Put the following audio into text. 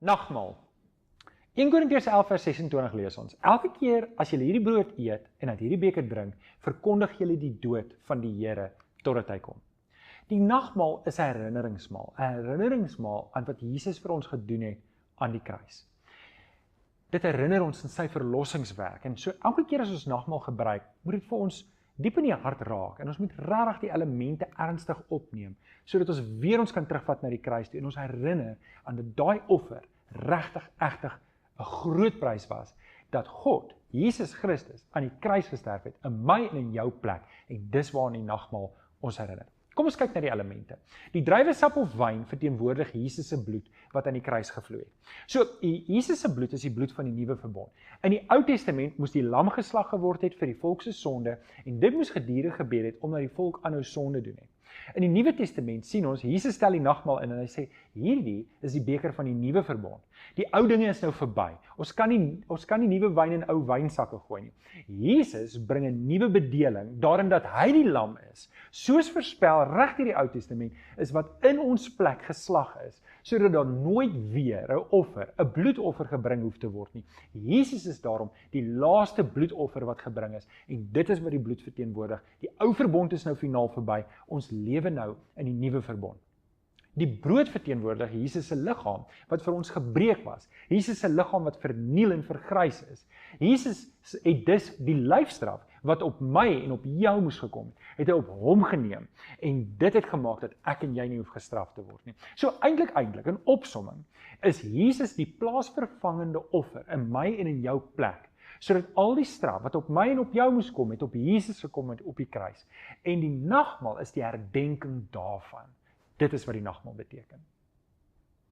Nagmaal. 1 Korintiërs 11 vers 26 lees ons: Elke keer as julle hierdie brood eet en uit hierdie beker drink, verkondig julle die dood van die Here totdat hy kom. Die nagmaal is 'n herinneringsmaal aan wat Jesus vir ons gedoen het aan die kruis. Dit herinner ons aan sy verlossingswerk, en so elke keer as ons nagmaal gebruik, moet dit vir ons diep in die hart raak, en ons moet regtig die elemente ernstig opneem, sodat ons weer ons kan terugvat na die kruis toe, en ons herinner aan dat daai offer regtig 'n groot prys was, dat God, Jesus Christus, aan die kruis gesterf het, in my en in jou plek, en dis waaraan die nagmaal ons herinner. Kom ons kyk na die elemente. Die druiwesap of wyn verteenwoordig Jesus se bloed wat aan die kruis gevloei het. So, Jesus se bloed is die bloed van die nuwe verbond. In die Ou Testament moes die lam geslag geword het vir die volk se sonde, en dit moes gedurig gebeur het omdat die volk aanhou sonde doen het. In die Nuwe Testament sien ons, Jesus stel die nagmaal in en hy sê, hierdie is die beker van die nuwe verbond. Die ou dinge is nou verby. Ons kan nie nuwe wyn in ou wynsakke gooi nie. Jesus bring 'n nuwe bedeling daarin dat hy die lam is, soos voorspel reg deur die Ou Testament, is wat in ons plek geslag is, sodat daar nooit weer 'n bloedoffer gebring hoef te word nie. Jesus is daarom die laaste bloedoffer wat gebring is, en dit is wat die bloed verteenwoordig. Die ou verbond is nou finaal verby, ons lewe nou in die nuwe verbond. Die brood verteenwoordig Jesus se liggaam wat vir ons gebreek was. Jesus se liggaam wat verniel en vergrys is. Jesus het dus die lyfstraf wat op my en op jou moes gekom het hy op hom geneem, en dit het gemaak dat ek en jy nie hoef gestraf te word nie. So eintlik in opsomming is Jesus die plaasvervangende offer in my en in jou plek, sodat al die straf wat op my en op jou moes kom, het op Jesus gekom het op die kruis. En die nagmaal is die herdenking daarvan. Dit is wat die nagmaal beteken.